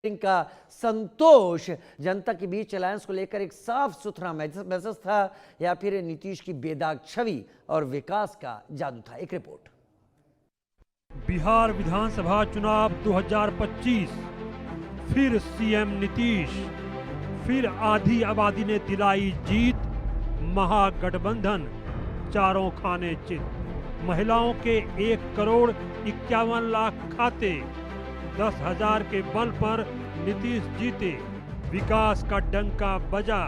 का संतोष जनता के बीच अलायंस को लेकर एक साफ सुथरा मैसेज था या फिर नीतीश की बेदाग छवि और विकास का जादू था? एक रिपोर्ट। बिहार विधानसभा चुनाव 2025, फिर सीएम नीतीश, फिर आधी आबादी ने दिलाई जीत, महागठबंधन चारों खाने चित, महिलाओं के 1,51,00,000 खाते, 10,000 के बल पर नीतीश जीते, विकास का डंका बजा,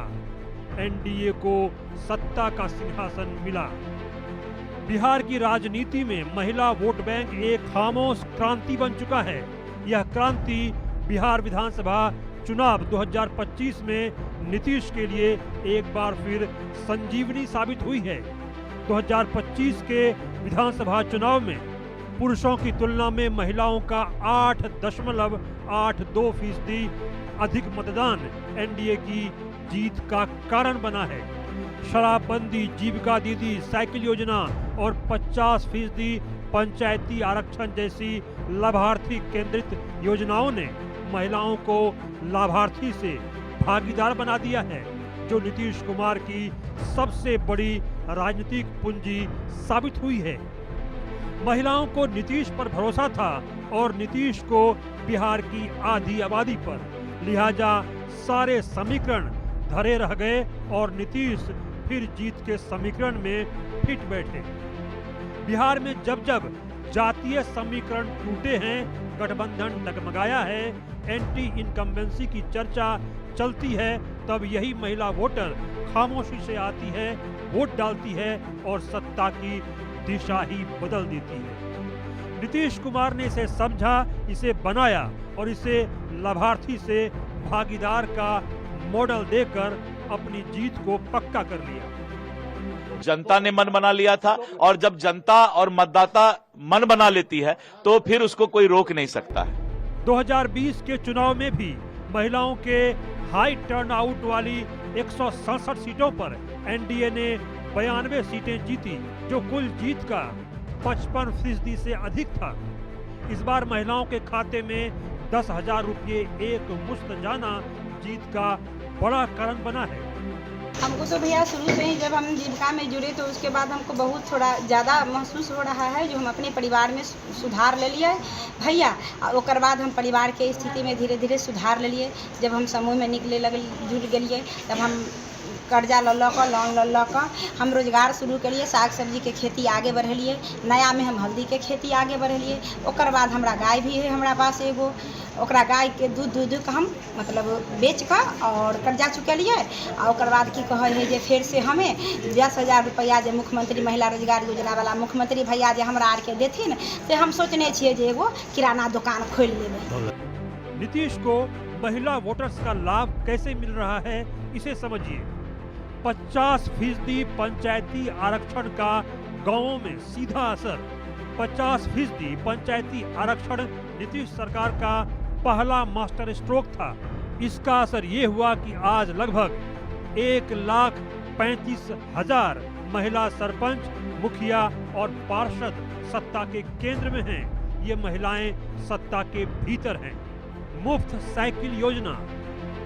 एनडीए को सत्ता का सिंहासन मिला। बिहार की राजनीति में महिला वोट बैंक एक खामोश क्रांति बन चुका है। यह क्रांति बिहार विधानसभा चुनाव 2025 में नीतीश के लिए एक बार फिर संजीवनी साबित हुई है। 2025 के विधानसभा चुनाव में पुरुषों की तुलना में महिलाओं का 8.82% अधिक मतदान एनडीए की जीत का कारण बना है। शराबबंदी, जीविका दीदी, साइकिल योजना और 50% पंचायती आरक्षण जैसी लाभार्थी केंद्रित योजनाओं ने महिलाओं को लाभार्थी से भागीदार बना दिया है, जो नीतीश कुमार की सबसे बड़ी राजनीतिक पूंजी साबित हुई है। महिलाओं को नीतीश पर भरोसा था और नीतीश को बिहार की आधी आबादी पर, लिहाजा सारे समीकरण धरे रह गए और नीतीश फिर जीत के समीकरण में फिट बैठे। बिहार में जब जब जातीय समीकरण टूटे हैं, गठबंधन डगमगाया है, एंटी इनकम्बेंसी की चर्चा चलती है, तब यही महिला वोटर खामोशी से आती है, वोट डालती है और सत्ता की दिशा ही बदल देती है। नीतीश कुमार ने इसे समझा, इसे बनाया और इसे लाभार्थी से भागीदार का मॉडल देकर अपनी जीत को पक्का कर लिया। जनता ने मन बना लिया था और जब जनता और मतदाता मन बना लेती है तो फिर उसको कोई रोक नहीं सकता है। 2020 के चुनाव में भी महिलाओं के हाई टर्नआउट वाली 167 सीटों पर एनडीए ने 92 सीटें जीती, जो कुल जीत का 55% से अधिक था। इस बार महिलाओं के खाते में 10,000 रुपये एक मुश्त जाना जीत का बड़ा कारण बना है। हमको तो भैया शुरू से ही जब हम जीविका में जुड़े तो उसके बाद हमको बहुत थोड़ा ज़्यादा महसूस हो रहा है, जो हम अपने परिवार में सुधार ले लिए भैया। और बाद हम परिवार के स्थिति में धीरे धीरे सुधार ले लिए। जब हम समूह में निकले लगे, जुड़ गए, तब हम कर्जा लोन कर हम रोजगार शुरू करिए, साग सब्जी के खेती आगे बढ़लिए, नया में हम हल्दी के खेती आगे बढ़लिए। ओकर बाद हमरा गाय भी है हमारा पास एगो, ओकरा गाय के दूध का हम मतलब बेच कर और कर्जा चुकलिए। और ओकर बाद की कहे है जे फिर से हमें 10,000 रुपया जो मुख्यमंत्री महिला रोजगार योजना वाला मुख्यमंत्री भैया जे हमरा आर के देथिन, तो हम सोचने छिए जे एगो किराना दुकान खोल लेबै। नीतीश को महिला वोटर्स का लाभ कैसे मिल रहा है, इसे समझिए। 50% पंचायती आरक्षण का गांवों में सीधा असर। 50% पंचायती आरक्षण नीतीश सरकार का पहला मास्टर स्ट्रोक था। इसका असर ये हुआ कि आज लगभग 1,35,000 महिला सरपंच, मुखिया और पार्षद सत्ता के केंद्र में हैं। ये महिलाएं सत्ता के भीतर हैं। मुफ्त साइकिल योजना।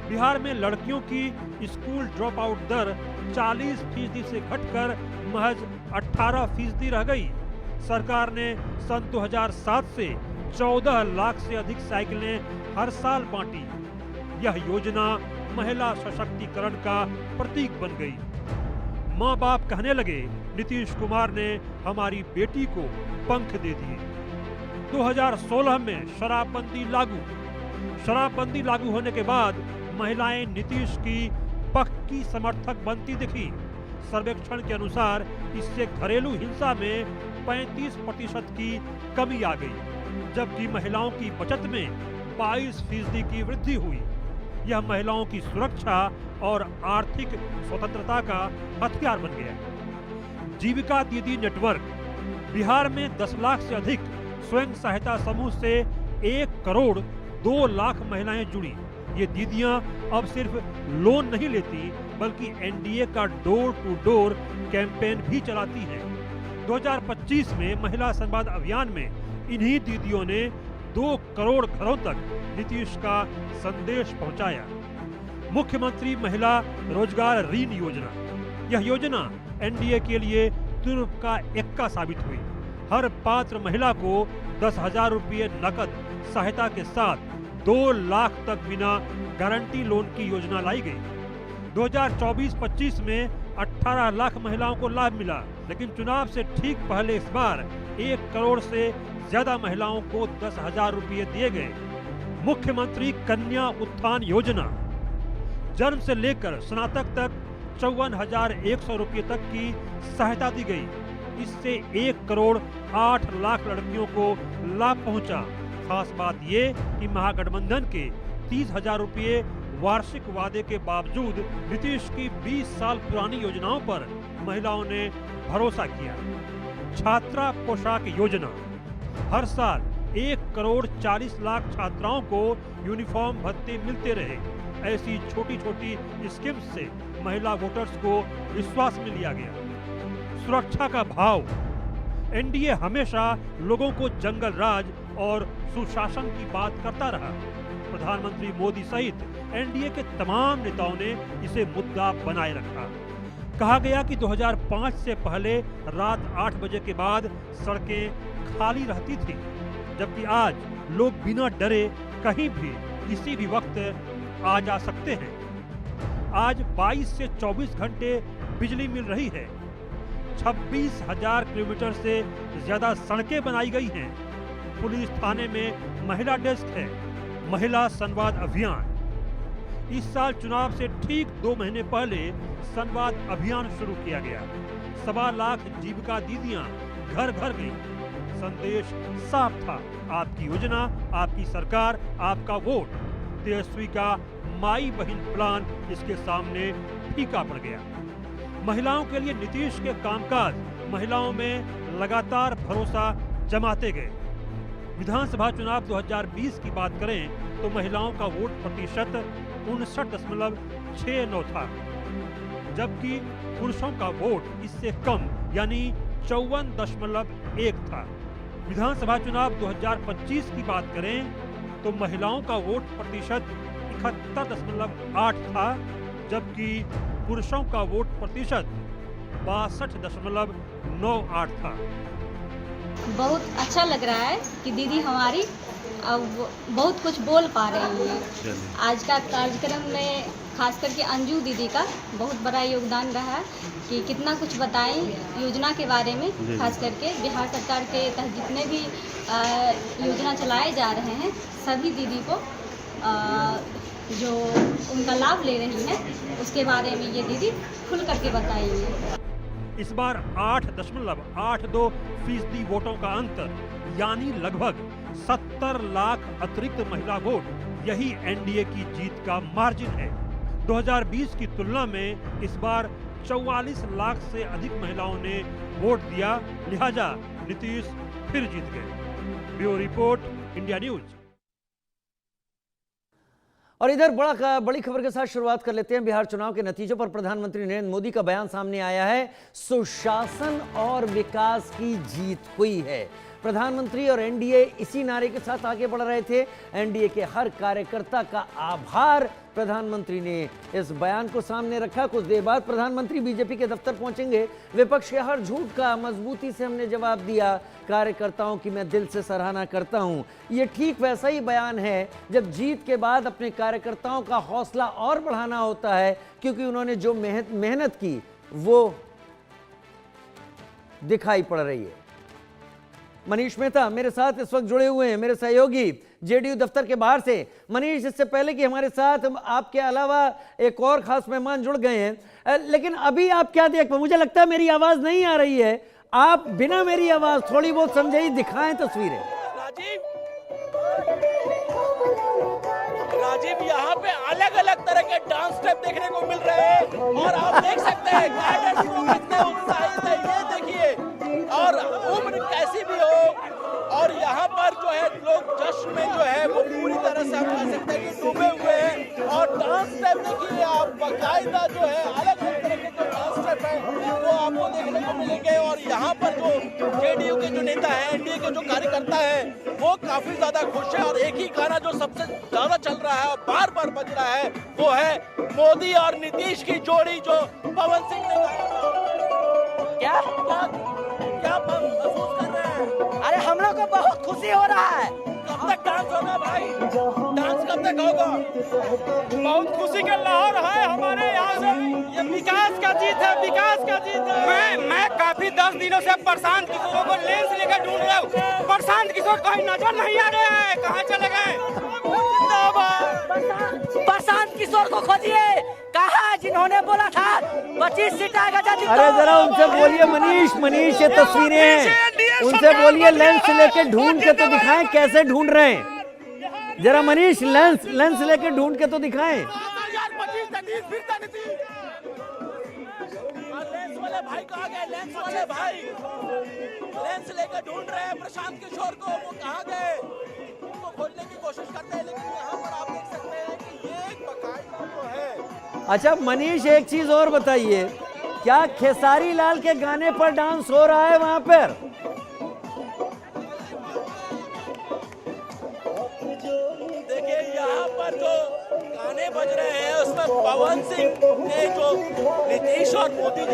बिहार में लड़कियों की स्कूल ड्रॉप आउट दर 40% से घटकर महज 18% रह गई। सरकार ने सन 2007 से 14 लाख से अधिक साइकिलें हर साल बांटी। यह योजना महिला सशक्तिकरण का प्रतीक बन गई। माँ बाप कहने लगे, नीतीश कुमार ने हमारी बेटी को पंख दे दिए। 2016 में शराबबंदी लागू होने के बाद महिलाएं नीतीश की पक्की समर्थक बनती दिखी। सर्वेक्षण के अनुसार इससे घरेलू हिंसा में 35% की कमी आ गई, जबकि महिलाओं की बचत में 22% की वृद्धि हुई। यह महिलाओं की सुरक्षा और आर्थिक स्वतंत्रता का हथियार बन गया। जीविका दीदी नेटवर्क। बिहार में 10 लाख से अधिक स्वयं सहायता समूह से 1,02,00,000 महिलाएं जुड़ी। ये दीदियां अब सिर्फ लोन नहीं लेती, बल्कि एनडीए का डोर टू डोर कैंपेन भी चलाती हैं। 2025 में महिला संवाद अभियान में इन्हीं दीदियों ने 2 करोड़ घरों तक नीतीश का संदेश पहुंचाया। मुख्यमंत्री महिला रोजगार ऋण योजना, यह योजना एनडीए के लिए तुर्क का एक्का साबित हुई। हर पात्र महिला को 10,000 रुपये नकद सहायता के साथ 2 लाख तक बिना गारंटी लोन की योजना लाई गई। 2024-25 में 18 लाख महिलाओं को लाभ मिला, लेकिन चुनाव से ठीक पहले इस बार 1 करोड़ से ज्यादा महिलाओं को 10,000 रुपये दिए गए। मुख्यमंत्री कन्या उत्थान योजना, जन्म से लेकर स्नातक तक 54,100 रुपये तक की सहायता दी गई। इससे 1 करोड़ 8 लाख लड़कियों को लाभ पहुंचा। खास बात ये कि महागठबंधन के 30,000 रुपये वार्षिक वादे के बावजूद नीतीश की 20 साल पुरानी योजनाओं पर महिलाओं ने भरोसा किया। छात्रा पोशाक योजना, हर साल 1 करोड़ 40 लाख छात्राओं को यूनिफॉर्म भत्ते मिलते रहे। ऐसी छोटी छोटी स्कीम से महिला वोटर्स को विश्वास में लिया गया। सुरक्षा का भाव, एनडीए हमेशा लोगों को जंगल राज और सुशासन की बात करता रहा। प्रधानमंत्री मोदी सहित एनडीए के तमाम नेताओं ने इसे मुद्दा बनाए रखा। कहा गया कि 2005 से पहले रात 8 बजे के बाद सड़कें खाली रहती थी, जबकि आज लोग बिना डरे कहीं भी किसी भी वक्त आ जा सकते हैं। आज 22 से 24 घंटे बिजली मिल रही है। 26,000 किलोमीटर से ज्यादा सड़कें बनाई गई हैं। पुलिस थाने में महिला डेस्क है। महिला संवाद अभियान, इस साल चुनाव से ठीक 2 महीने पहले संवाद अभियान शुरू किया गया। 1.25 लाख जीविका दीदियां घर घर गईं। संदेश साफ था, आपकी योजना, आपकी सरकार, आपका वोट। तेजस्वी का माई बहन प्लान इसके सामने फीका पड़ गया। महिलाओं के लिए नीतीश के कामकाज महिलाओं में लगातार भरोसा जमाते गए। विधानसभा चुनाव 2020 की बात करें तो महिलाओं का वोट प्रतिशत 59.69 था, जबकि पुरुषों का वोट इससे कम यानी 54.1 था। विधानसभा चुनाव 2025 की बात करें तो महिलाओं का वोट प्रतिशत 71.8 था, जबकि पुरुषों का वोट प्रतिशत 62.98 था। बहुत अच्छा लग रहा है कि दीदी हमारी अब बहुत कुछ बोल पा रही है। आज का कार्यक्रम में खास करके अंजू दीदी का बहुत बड़ा योगदान रहा कि कितना कुछ बताएं योजना के बारे में। खास करके बिहार सरकार के तहत जितने भी योजना चलाए जा रहे हैं, सभी दीदी को जो उनका लाभ ले रही है उसके बारे में ये दीदी खुल करके बताएंगे। इस बार 8.82% वोटों का अंतर, यानी लगभग 70 लाख अतिरिक्त महिला वोट, यही एनडीए की जीत का मार्जिन है। 2020 की तुलना में इस बार 44 लाख से अधिक महिलाओं ने वोट दिया, लिहाजा नीतीश फिर जीत गए। Bureau report, India news. और इधर बड़ी खबर के साथ शुरुआत कर लेते हैं। बिहार चुनाव के नतीजों पर प्रधानमंत्री नरेंद्र मोदी का बयान सामने आया है। सुशासन और विकास की जीत हुई है। प्रधानमंत्री और एनडीए इसी नारे के साथ आगे बढ़ रहे थे। एनडीए के हर कार्यकर्ता का आभार प्रधानमंत्री ने इस बयान को सामने रखा। कुछ देर बाद प्रधानमंत्री बीजेपी के दफ्तर पहुंचेंगे। विपक्ष के हर झूठ का मजबूती से हमने जवाब दिया। कार्यकर्ताओं की मैं दिल से सराहना करता हूं। ये ठीक वैसा ही बयान है जब जीत के बाद अपने कार्यकर्ताओं का हौसला और बढ़ाना होता है, क्योंकि उन्होंने जो मेहनत की वो दिखाई पड़ रही है। मनीष मेहता मेरे साथ इस वक्त जुड़े हुए हैं, मेरे सहयोगी जेडीयू दफ्तर के बाहर से। मनीष, इससे पहले कि हमारे साथ आपके अलावा एक और खास मेहमान जुड़ गए हैं, लेकिन अभी आप क्या देख पाए? मुझे लगता है मेरी आवाज नहीं आ रही है। आप बिना मेरी आवाज थोड़ी बहुत समझाई, दिखाएं तस्वीरें। राजीव, यहाँ पे अलग अलग तरह के डांस स्टेप देखने को मिल रहे हैं और आप देख सकते हैं कैडेट्स लोग कितने उत्साहित है, ये देखिए। और उम्र कैसी भी हो, और यहाँ पर जो है लोग जश्न में जो है वो पूरी तरह से हम कह सकते हैं कि डूबे हुए हैं। और डांस स्टेप देखिए आप, बाकायदा जो है अलग अलग तरह के जो डांस स्टेप है वो आपको देखने को मिलेंगे। गए और यहाँ पर जो जेडीयू के जो नेता है, एनडीए के जो कार्यकर्ता है, वो काफी ज्यादा खुश है। और एक ही गाना जो सबसे ज्यादा चल रहा है और बार बार बज रहा है, वो है मोदी और नीतीश की जोड़ी, जो पवन सिंह ने गाया। क्या क्या महसूस कर रहे हैं? अरे हम लोग को बहुत खुशी हो रहा है। कब तक डांस होगा भाई? डांस कब तक होगा? बहुत खुशी का लहर है हमारे यहाँ से। ये विकास का जीत है, विकास का जीत है। मैं काफी 10 दिनों से प्रशांत किशोर को लेंस लेकर ढूंढ रहा हूँ। प्रशांत किशोर कहीं नजर नहीं आ रहे हैं, कहाँ चले गए? प्रशांत किशोर को खोजिए, कहा जिन्होंने बोला था 25 सीट आएगा। अरे जरा उनसे बोलिए मनीष, ये तस्वीरें हैं, उनसे बोलिए लेंस लेके ढूंढ के तो दिखाएं कैसे ढूंढ रहे हैं। जरा मनीष लेंस लेके ढूंढ के तो दिखाएं। लेंस वाले भाई कहाँ गए? लेंस वाले भाई लेंस लेकर ढूंढ रहे हैं प्रशांत किशोर को, वो कहाँ गए? उनको खोजने की कोशिश करते हैं, लेकिन यहाँ पर आप देख सकते हैं कि ये एक बकायदा जो है। अच्छा मनीष, एक चीज और बताइए, क्या खेसारी लाल के गाने पर डांस हो रहा है वहां पर? देखिए यहाँ पर जो गाने बज रहे हैं उसमें पवन सिंह ने जो नीतीश और मोदी जी